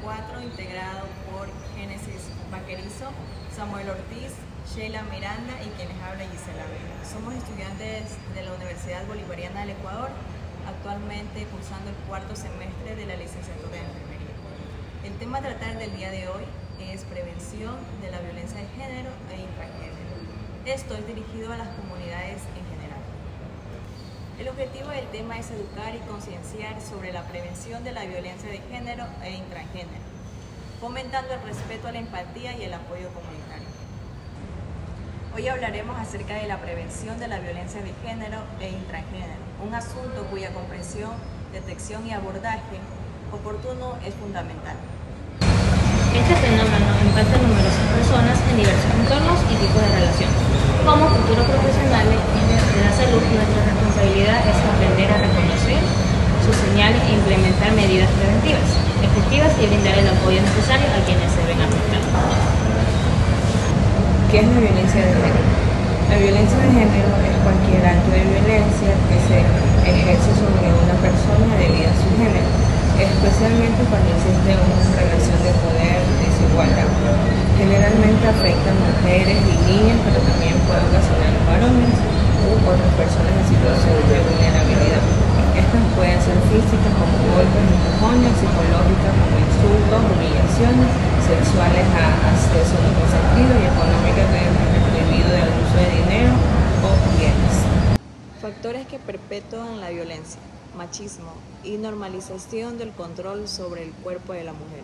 4, integrado por Génesis Vaquerizo, Samuel Ortiz, Sheila Miranda y quienes habla Gisela Vega. Somos estudiantes de la Universidad Bolivariana del Ecuador, actualmente cursando el cuarto semestre de la licenciatura de enfermería. El tema a tratar del día de hoy es prevención de la violencia de género e intragénero. Esto es dirigido a las comunidades en general. El objetivo del tema es educar y concienciar sobre la prevención de la violencia de género e intragénero, fomentando el respeto a la empatía y el apoyo comunitario. Hoy hablaremos acerca de la prevención de la violencia de género e intragénero, un asunto cuya comprensión, detección y abordaje oportuno es fundamental. Este fenómeno impacta a numerosas personas en diversos entornos y tipos de relaciones. Como futuros profesionales de la salud, nuestra responsabilidad es aprender a reconocer sus señales e implementar medidas preventivas, efectivas y brindar el apoyo necesario a quienes se ven afectados. ¿Qué es la violencia de género? La violencia de género es cualquier acto de violencia que se ejerce sobre una persona debido a su género, especialmente cuando existe una relación de poder desigualdad. Generalmente afecta a mujeres y niñas, pero también puede ocasionar a varones u otras personas en situaciones de vulnerabilidad. Estas pueden ser físicas como golpes, empujones, psicológicas como insultos, humillaciones, sexuales a acceso no consentido y económicas mediante prohibido del uso de dinero o bienes. Factores que perpetúan la violencia: machismo y normalización del control sobre el cuerpo de la mujer.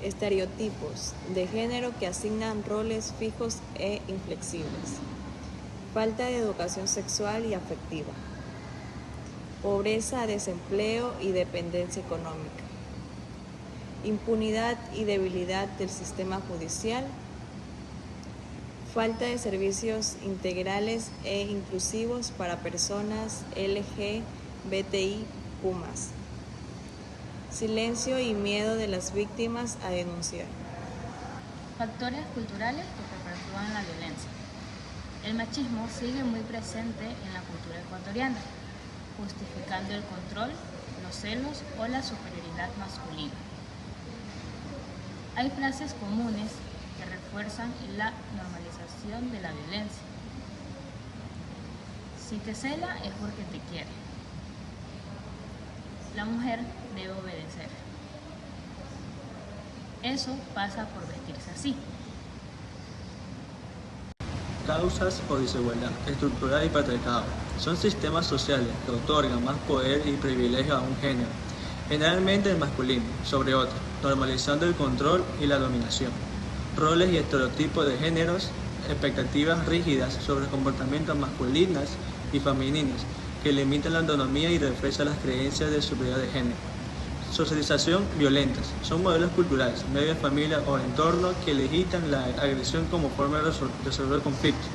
Estereotipos de género que asignan roles fijos e inflexibles. Falta de educación sexual y afectiva. Pobreza, desempleo y dependencia económica. Impunidad y debilidad del sistema judicial. Falta de servicios integrales e inclusivos para personas LGBTIQ+. Silencio y miedo de las víctimas a denunciar. Factores culturales que perpetúan la violencia. El machismo sigue muy presente en la cultura ecuatoriana, justificando el control, los celos o la superioridad masculina. Hay frases comunes que refuerzan la normalización de la violencia. Si te cela es porque te quiere. La mujer debe obedecer. Eso pasa por vestirse así. Causas o desigualdad estructural y patriarcado son sistemas sociales que otorgan más poder y privilegio a un género, generalmente el masculino, sobre otro, normalizando el control y la dominación. Roles y estereotipos de géneros, expectativas rígidas sobre comportamientos masculinos y femeninos que limitan la autonomía y refuerzan las creencias de superioridad de género. Socialización violentas son modelos culturales, media familia o entorno que legitiman la agresión como forma de resolver conflictos.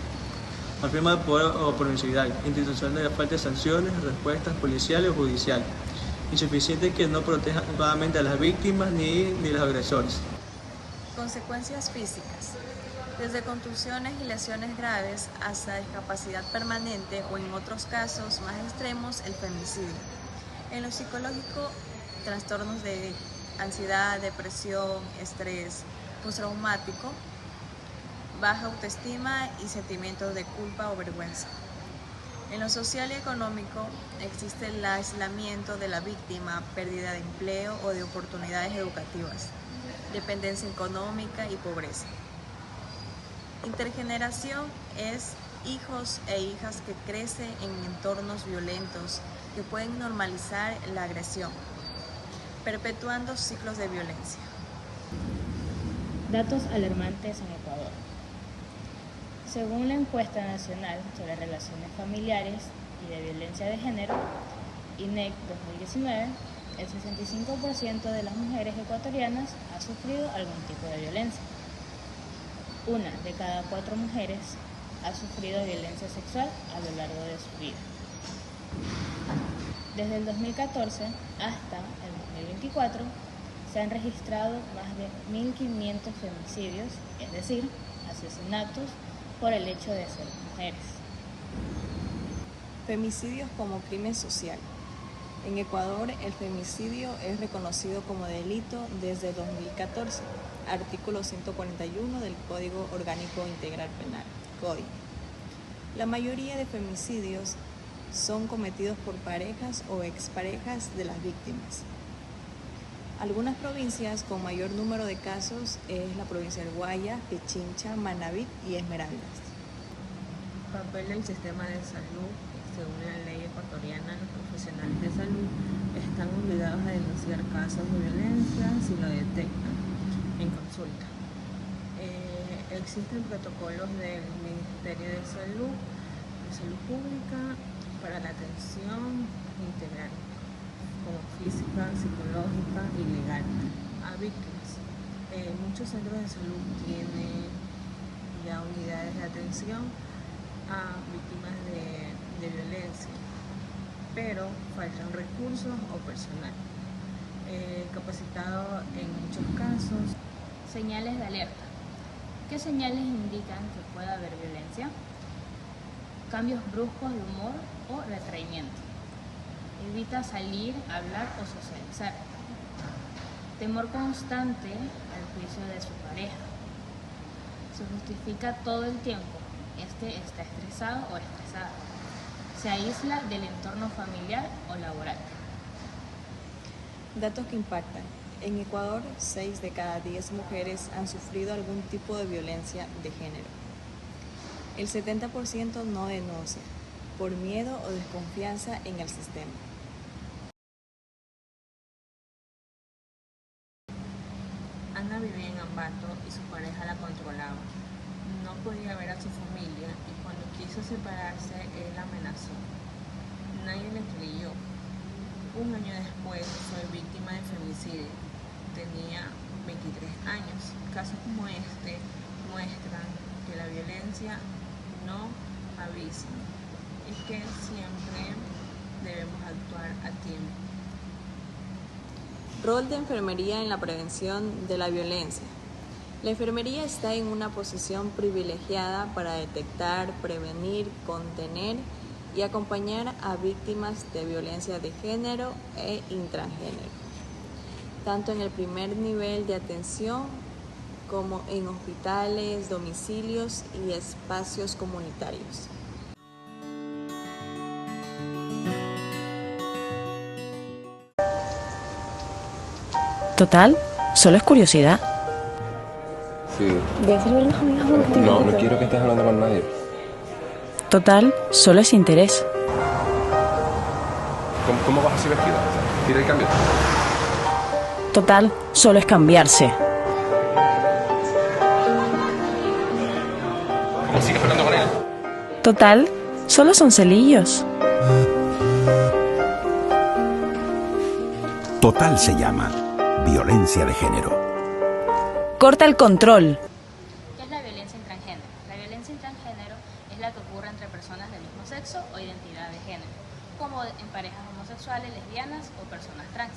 Afirma el poder o permisividad, instituciones de falta de sanciones, respuestas policiales o judiciales, insuficientes que no protejan adecuadamente a las víctimas ni los agresores. Consecuencias físicas: desde contusiones y lesiones graves hasta discapacidad permanente o, en otros casos más extremos, el femicidio. En lo psicológico, trastornos de ansiedad, depresión, estrés postraumático, baja autoestima y sentimientos de culpa o vergüenza. En lo social y económico, existe el aislamiento de la víctima, pérdida de empleo o de oportunidades educativas, dependencia económica y pobreza. Intergeneración es hijos e hijas que crecen en entornos violentos que pueden normalizar la agresión, perpetuando ciclos de violencia. Datos alarmantes en Ecuador. Según la encuesta nacional sobre relaciones familiares y de violencia de género, INEC 2019, el 65% de las mujeres ecuatorianas ha sufrido algún tipo de violencia. 1 de cada 4 mujeres ha sufrido violencia sexual a lo largo de su vida. Desde el 2014 hasta el 2024 se han registrado más de 1.500 femicidios, es decir, asesinatos por el hecho de ser mujeres. Femicidios como crimen social. En Ecuador, el femicidio es reconocido como delito desde 2014, artículo 141 del Código Orgánico Integral Penal, COI. La mayoría de femicidios son cometidos por parejas o exparejas de las víctimas. Algunas provincias con mayor número de casos es la provincia del Guayas, Pichincha, Manabí y Esmeraldas. Papel del sistema de salud. Según la ley ecuatoriana, los profesionales de salud están obligados a denunciar casos de violencia si lo detectan en consulta. Existen protocolos del Ministerio de Salud Pública para la atención integral, como física, psicológica y legal, a víctimas. Muchos centros de salud tienen ya unidades de atención a víctimas de violencia, pero faltan recursos o personal capacitado en muchos casos. Señales de alerta. ¿Qué señales indican que puede haber violencia? Cambios bruscos de humor o retraimiento. Evita salir, hablar o socializar. Temor constante al juicio de su pareja. Se justifica todo el tiempo. Este está estresado o estresada. Se aísla del entorno familiar o laboral. Datos que impactan. En Ecuador, 6 de cada 10 mujeres han sufrido algún tipo de violencia de género. El 70% no denuncia, por miedo o desconfianza en el sistema. Ana vivía en Ambato y su pareja la controlaba. No podía ver a su familia y cuando quiso separarse, él la amenazó. Nadie le creyó. Un año después fue víctima de femicidio. Tenía 23 años. Casos como este muestran que la violencia no avisa y que siempre debemos actuar a tiempo. Rol de enfermería en la prevención de la violencia. La enfermería está en una posición privilegiada para detectar, prevenir, contener y acompañar a víctimas de violencia de género e intragénero, tanto en el primer nivel de atención como en hospitales, domicilios y espacios comunitarios. Total, solo es curiosidad. Sí. Voy a servir las amigas un ratito. No quiero que estés hablando con nadie. Total, solo es interés. ¿Cómo vas así vestida? Tira el cambio. Total, solo es cambiarse. ¿Cómo sigues hablando con él? Total, solo son celillos. Total se llama violencia de género. Corta el control. ¿Qué es la violencia intragénero? La violencia intragénero es la que ocurre entre personas del mismo sexo o identidad de género, como en parejas homosexuales, lesbianas o personas trans.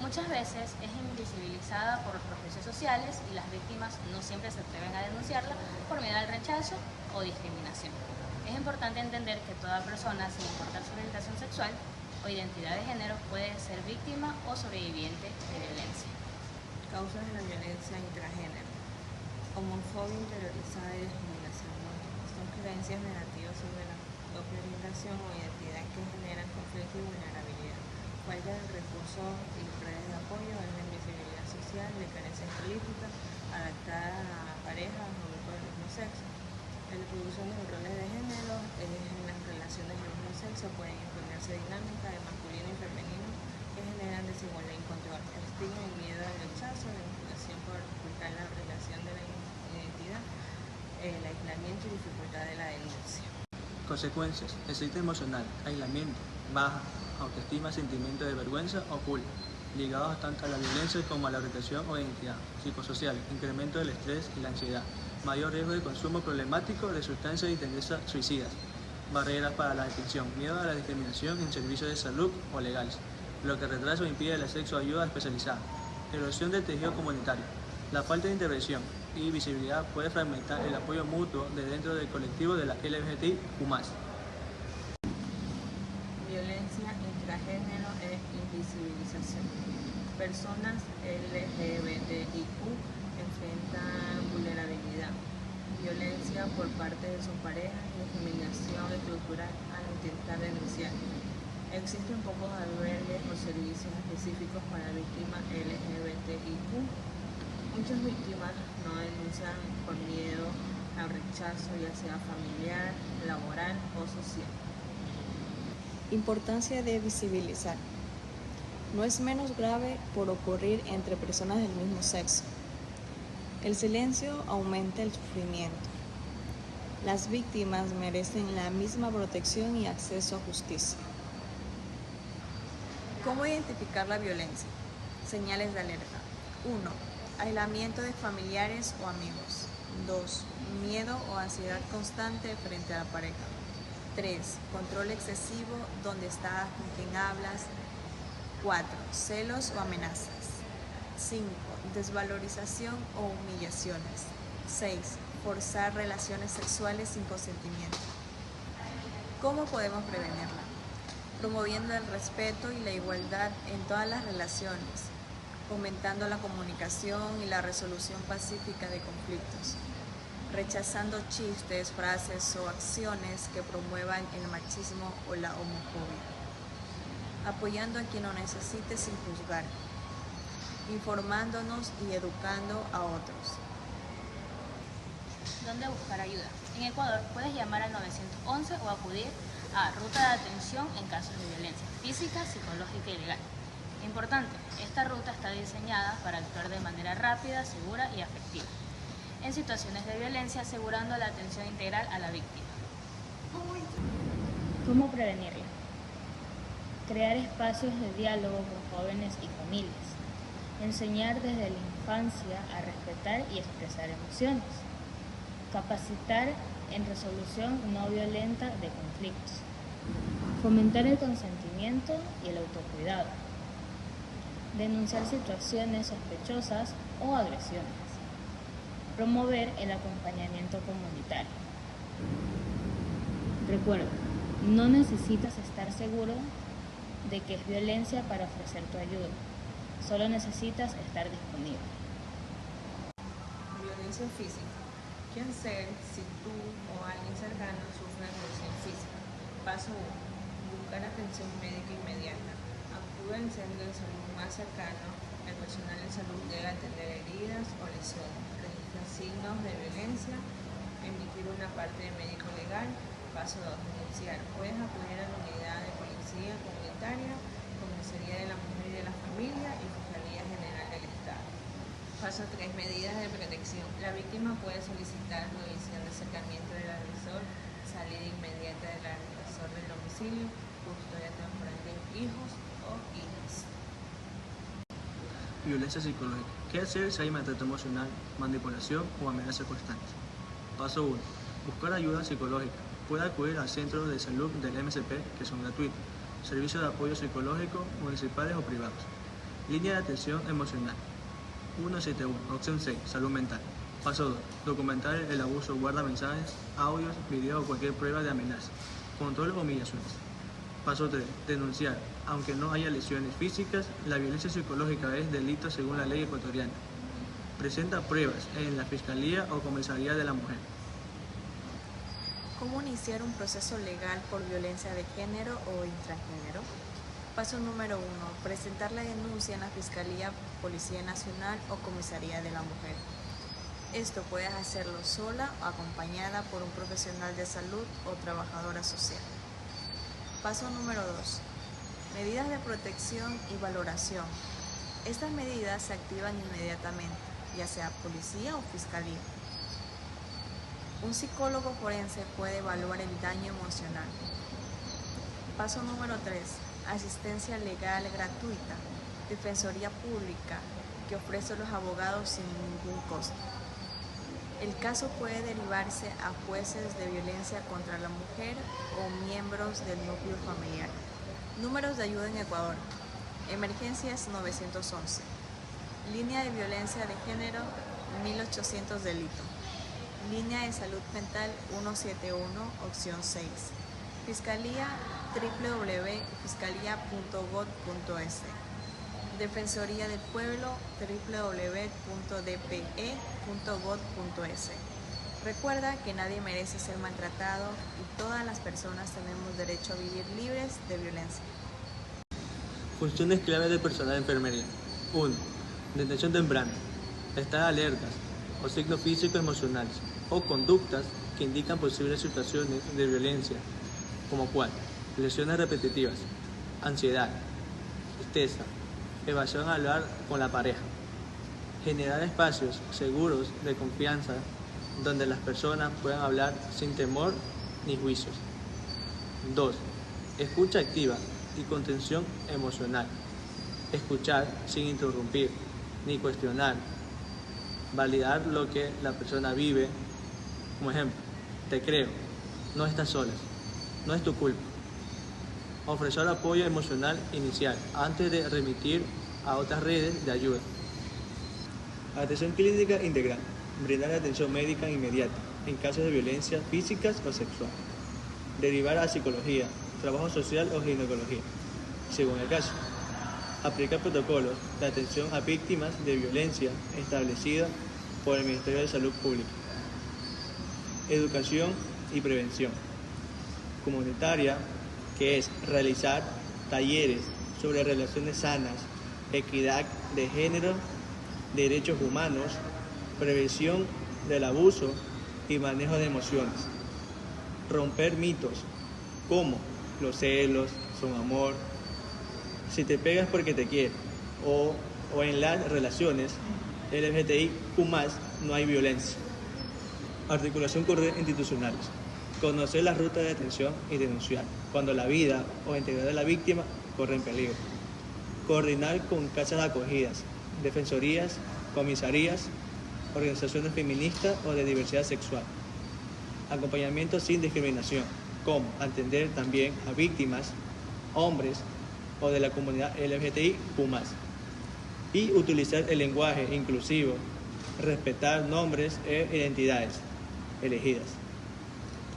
Muchas veces es invisibilizada por los prejuicios sociales y las víctimas no siempre se atreven a denunciarla por miedo al rechazo o discriminación. Es importante entender que toda persona, sin importar su orientación sexual o identidad de género, puede ser víctima o sobreviviente de violencia. Causas de la violencia intragénero. Homofobia interiorizada y discriminación. Son creencias negativas sobre la propia orientación o identidad que generan conflicto y vulnerabilidad. Falta de recursos y redes de apoyo, es la invisibilidad social, de carencias políticas, adaptada a parejas o grupos del mismo sexo. La reproducción de los roles de género en las relaciones del mismo sexo pueden imponerse dinámicas de masculino y femenino que generan desigualdad y control, estigma y miedo al rechazo, la vinculación por ocultar la relación de la identidad, el aislamiento y dificultad de la denuncia. Consecuencias: estrés emocional, aislamiento, baja autoestima, sentimiento de vergüenza o culpa, ligados tanto a la violencia como a la orientación o identidad. Psicosocial, incremento del estrés y la ansiedad, mayor riesgo de consumo problemático de sustancias y tendencias suicidas, barreras para la detención, miedo a la discriminación en servicios de salud o legales, lo que retrasa o impide el acceso a ayuda especializada, erosión del tejido comunitario. La falta de intervención y visibilidad puede fragmentar el apoyo mutuo de dentro del colectivo de la LGBTIQ+. violencia intragénero e invisibilización. Personas LGBTIQ enfrentan vulnerabilidad, violencia por parte de sus parejas y discriminación estructural al intentar denunciar. Existen pocos albergues o servicios específicos para víctimas LGBTIQ. Muchas víctimas no denuncian por miedo al rechazo, ya sea familiar, laboral o social. Importancia de visibilizar. No es menos grave por ocurrir entre personas del mismo sexo. El silencio aumenta el sufrimiento. Las víctimas merecen la misma protección y acceso a justicia. ¿Cómo identificar la violencia? Señales de alerta. 1. Aislamiento de familiares o amigos. 2. Miedo o ansiedad constante frente a la pareja. 3. Control excesivo, dónde estás, con quién hablas. 4. Celos o amenazas. 5. Desvalorización o humillaciones. 6. Forzar relaciones sexuales sin consentimiento. ¿Cómo podemos prevenirla? Promoviendo el respeto y la igualdad en todas las relaciones, fomentando la comunicación y la resolución pacífica de conflictos, rechazando chistes, frases o acciones que promuevan el machismo o la homofobia, apoyando a quien lo necesite sin juzgar, informándonos y educando a otros. ¿Dónde buscar ayuda? En Ecuador puedes llamar al 911 o acudir a Ruta de Atención en casos de violencia física, psicológica y legal. Importante, esta ruta está diseñada para actuar de manera rápida, segura y efectiva en situaciones de violencia, asegurando la atención integral a la víctima. ¿Cómo prevenirla? Crear espacios de diálogo con jóvenes y familias. Enseñar desde la infancia a respetar y expresar emociones. Capacitar en resolución no violenta de conflictos. Fomentar el consentimiento y el autocuidado. Denunciar situaciones sospechosas o agresiones. Promover el acompañamiento comunitario. Recuerda, no necesitas estar seguro de que es violencia para ofrecer tu ayuda. Solo necesitas estar disponible. Violencia física. ¿Qué hacer si tú o alguien cercano sufre de violencia física? Paso 1. Buscar atención médica inmediata. Acude al centro de salud más cercano. El personal de salud debe atender heridas o lesiones. Registrar signos de violencia. Emitir una parte de médico legal. Paso 2. Denunciar. Puedes acudir a la unidad de policía comunitaria, Comisaría de la Mujer y de la Familia y Fiscalía General del Estado. Paso 3. Medidas de protección. La víctima puede solicitar revisión de acercamiento del agresor, salida inmediata del agresor del domicilio, custodia temporal de hijos o hijas. Violencia psicológica. ¿Qué hacer si hay maltrato emocional, manipulación o amenaza constante? Paso 1. Buscar ayuda psicológica. Puede acudir al centro de salud del MSP, que son gratuitos. Servicios de apoyo psicológico, municipales o privados. Línea de atención emocional. 171, opción 6, salud mental. Paso 2, documentar el abuso, guarda mensajes, audios, videos o cualquier prueba de amenaza. Control o humillaciones. Paso 3, denunciar. Aunque no haya lesiones físicas, la violencia psicológica es delito según la ley ecuatoriana. Presenta pruebas en la Fiscalía o Comisaría de la Mujer. ¿Cómo iniciar un proceso legal por violencia de género o intragénero? Paso número 1. Presentar la denuncia en la Fiscalía, Policía Nacional o Comisaría de la Mujer. Esto puedes hacerlo sola o acompañada por un profesional de salud o trabajadora social. Paso número 2. Medidas de protección y valoración. Estas medidas se activan inmediatamente, ya sea policía o fiscalía. Un psicólogo forense puede evaluar el daño emocional. Paso número 3. Asistencia legal gratuita. Defensoría pública que ofrece a los abogados sin ningún costo. El caso puede derivarse a jueces de violencia contra la mujer o miembros del núcleo familiar. Números de ayuda en Ecuador. Emergencias 911. Línea de violencia de género 1800 delito. Línea de salud mental 171, opción 6. Fiscalía www.fiscalía.gov.es. Defensoría del Pueblo www.dpe.gov.es. Recuerda que nadie merece ser maltratado y todas las personas tenemos derecho a vivir libres de violencia. Funciones clave del personal de enfermería. 1. Detención temprana. Estar alertas o signos físicos emocionales o conductas que indican posibles situaciones de violencia, como cuál, lesiones repetitivas, ansiedad, tristeza, evasión al hablar con la pareja. Generar espacios seguros de confianza donde las personas puedan hablar sin temor ni juicios. 2. Escucha activa y contención emocional. Escuchar sin interrumpir ni cuestionar. Validar lo que la persona vive. Como ejemplo, te creo, no estás sola, no es tu culpa. Ofrecer apoyo emocional inicial antes de remitir a otras redes de ayuda. Atención clínica integral. Brindar atención médica inmediata en casos de violencia físicas o sexual. Derivar a psicología, trabajo social o ginecología, según el caso. Aplicar protocolos de atención a víctimas de violencia establecida por el Ministerio de Salud Pública. Educación y prevención comunitaria, que es realizar talleres sobre relaciones sanas, equidad de género, derechos humanos, prevención del abuso y manejo de emociones. Romper mitos como los celos son amor, si te pegas porque te quiero, o en las relaciones LGBTIQ+, no hay violencia. Articulación con redes institucionales. Conocer las rutas de atención y denunciar cuando la vida o integridad de la víctima corre en peligro. Coordinar con casas de acogidas, defensorías, comisarías, organizaciones feministas o de diversidad sexual. Acompañamiento sin discriminación, como atender también a víctimas, hombres o de la comunidad LGBTIQ+. Y utilizar el lenguaje inclusivo, respetar nombres e identidades elegidas.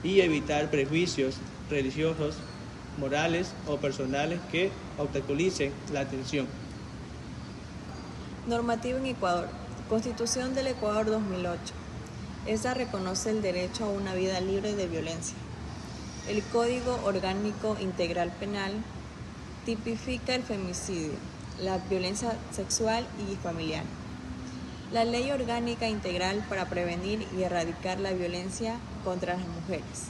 Y evitar prejuicios religiosos, morales o personales que obstaculicen la atención. Normativa en Ecuador. Constitución del Ecuador 2008. Esta reconoce el derecho a una vida libre de violencia. El Código Orgánico Integral Penal tipifica el femicidio, la violencia sexual y familiar. La Ley Orgánica Integral para prevenir y erradicar la violencia contra las mujeres,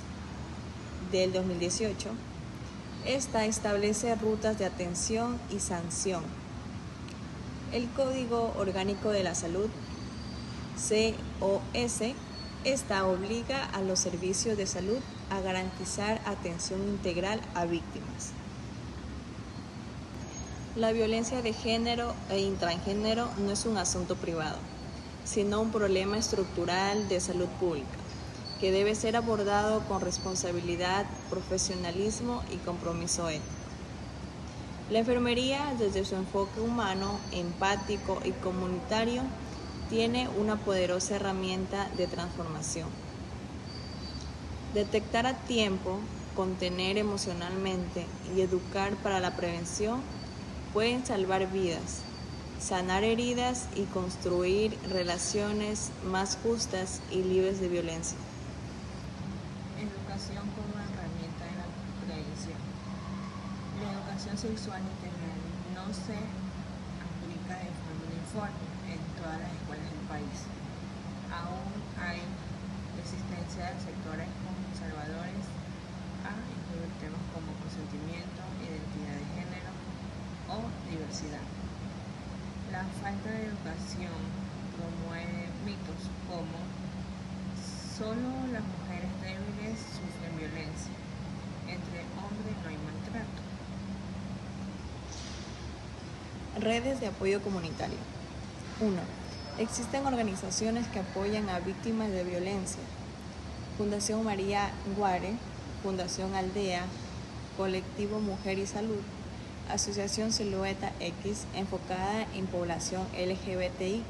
del 2018. Esta establece rutas de atención y sanción. El Código Orgánico de la Salud, COS, esta obliga a los servicios de salud a garantizar atención integral a víctimas. La violencia de género e intragénero no es un asunto privado, sino un problema estructural de salud pública, que debe ser abordado con responsabilidad, profesionalismo y compromiso ético. La enfermería, desde su enfoque humano, empático y comunitario, tiene una poderosa herramienta de transformación. Detectar a tiempo, contener emocionalmente y educar para la prevención pueden salvar vidas, sanar heridas y construir relaciones más justas y libres de violencia. Educación como herramienta de la prevención. La educación sexual integral no se aplica de forma uniforme en todas las escuelas del país. Aún hay resistencia de sectores conservadores a incluir temas como consentimiento, identidad de género o diversidad. La falta de educación promueve mitos como solo las mujeres débiles sufren violencia, entre hombres no hay maltrato. Redes de apoyo comunitario. 1. Existen organizaciones que apoyan a víctimas de violencia. Fundación María Guare, Fundación Aldea, Colectivo Mujer y Salud, Asociación Silueta X, enfocada en población LGBTIQ+.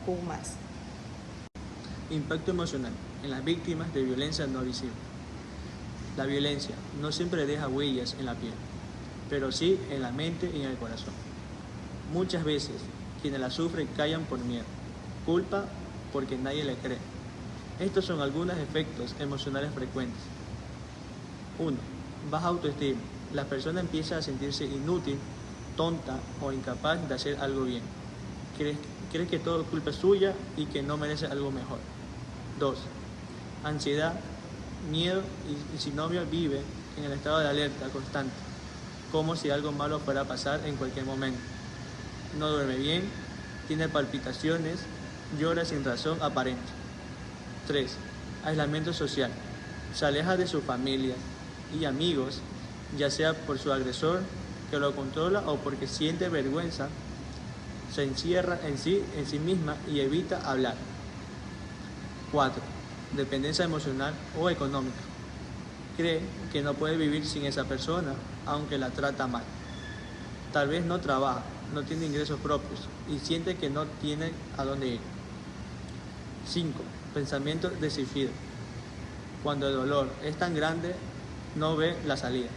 Impacto emocional en las víctimas de violencia no visible. La violencia no siempre deja huellas en la piel, pero sí en la mente y en el corazón. Muchas veces quienes la sufren callan por miedo, culpa porque nadie le cree. Estos son algunos efectos emocionales frecuentes. 1. Baja autoestima. La persona empieza a sentirse inútil, tonta o incapaz de hacer algo bien. Cree que todo es culpa suya y que no merece algo mejor. 2. Ansiedad, miedo y si no vive en el estado de alerta constante, como si algo malo fuera a pasar en cualquier momento. No duerme bien, tiene palpitaciones, llora sin razón aparente. 3. Aislamiento social. Se aleja de su familia y amigos, ya sea por su agresor que lo controla o porque siente vergüenza. Se encierra en sí misma y evita hablar. 4. Dependencia emocional o económica. Cree que no puede vivir sin esa persona, aunque la trata mal. Tal vez no trabaja, no tiene ingresos propios y siente que no tiene a dónde ir. 5. Pensamiento de suicidio. Cuando el dolor es tan grande, no ve la salida.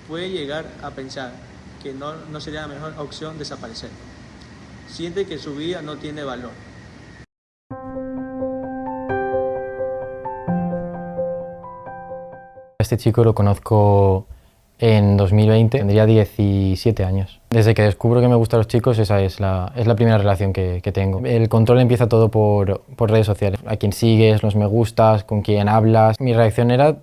Puede llegar a pensar que no sería la mejor opción desaparecer. Siente que su vida no tiene valor. Este chico lo conozco en 2020, tendría 17 años. Desde que descubro que me gustan los chicos, esa es la primera relación que tengo. El control empieza todo por redes sociales. A quién sigues, los me gustas, con quién hablas. Mi reacción era,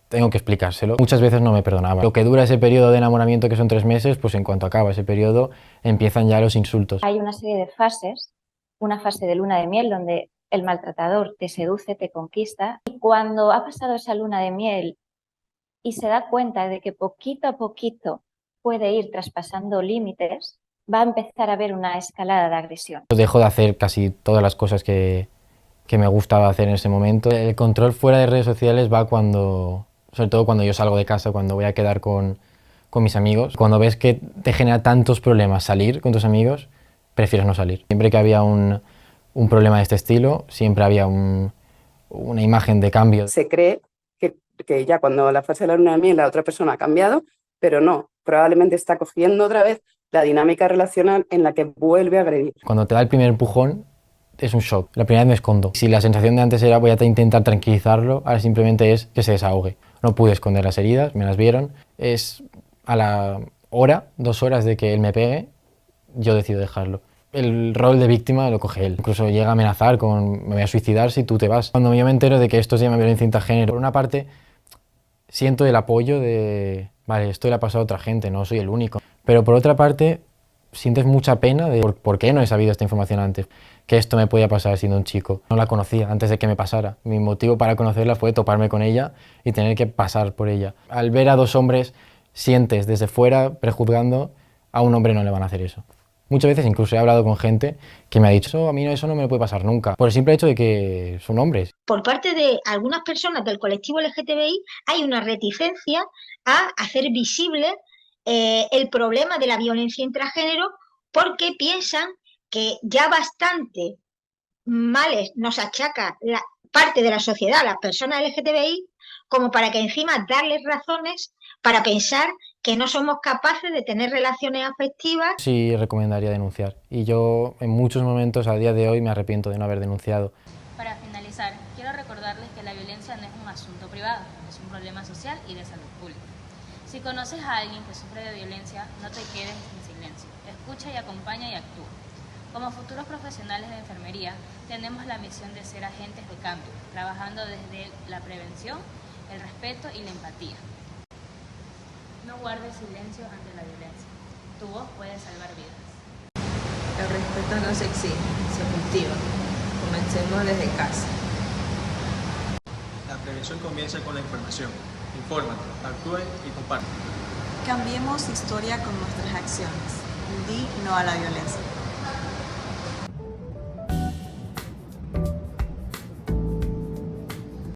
tengo que explicárselo. Muchas veces no me perdonaba. Lo que dura ese periodo de enamoramiento, que son 3 meses, pues en cuanto acaba ese periodo, empiezan ya los insultos. Hay una serie de fases, una fase de luna de miel donde el maltratador te seduce, te conquista, y cuando ha pasado esa luna de miel y se da cuenta de que poquito a poquito puede ir traspasando límites, va a empezar a haber una escalada de agresión. Dejo de hacer casi todas las cosas que me gustaba hacer en ese momento. El control fuera de redes sociales va sobre todo cuando yo salgo de casa, cuando voy a quedar con mis amigos. Cuando ves que te genera tantos problemas salir con tus amigos, prefieres no salir. Siempre que había un problema de este estilo, siempre había una imagen de cambio. Se cree que ya cuando la fase de la luna de miel la otra persona ha cambiado, pero no, probablemente está cogiendo otra vez la dinámica relacional en la que vuelve a agredir. Cuando te da el primer empujón es un shock. La primera vez me escondo. Si la sensación de antes era voy a intentar tranquilizarlo, ahora simplemente es que se desahogue. No pude esconder las heridas, me las vieron. Es a la hora, 2 horas de que él me pegue, yo decido dejarlo. El rol de víctima lo coge él. Incluso llega a amenazar con me voy a suicidar si tú te vas. Cuando yo me entero de que esto se llama violencia intragénero, por una parte siento el apoyo de vale, esto le ha pasado a otra gente, no soy el único. Pero por otra parte sientes mucha pena de por qué no he sabido esta información antes, que esto me podía pasar siendo un chico. No la conocía antes de que me pasara. Mi motivo para conocerla fue toparme con ella y tener que pasar por ella. Al ver a 2 hombres, sientes desde fuera, prejuzgando, a un hombre no le van a hacer eso. Muchas veces incluso he hablado con gente que me ha dicho a mí eso no me puede pasar nunca, por el simple hecho de que son hombres. Por parte de algunas personas del colectivo LGTBI hay una reticencia a hacer visible el problema de la violencia intragénero porque piensan que ya bastante males nos achaca la parte de la sociedad, las personas LGTBI, como para que encima darles razones para pensar que no somos capaces de tener relaciones afectivas. Sí, recomendaría denunciar. Y yo en muchos momentos a día de hoy me arrepiento de no haber denunciado. Para finalizar, quiero recordarles que la violencia no es un asunto privado, es un problema social y de salud pública. Si conoces a alguien que sufre de violencia, no te quedes en silencio. Escucha y acompaña y actúa. Como futuros profesionales de enfermería, tenemos la misión de ser agentes de cambio, trabajando desde la prevención, el respeto y la empatía. No guardes silencio ante la violencia. Tu voz puede salvar vidas. El respeto no se exige, se cultiva. Comencemos desde casa. La prevención comienza con la información. Infórmate, actúe y comparte. Cambiemos historia con nuestras acciones. Di no a la violencia.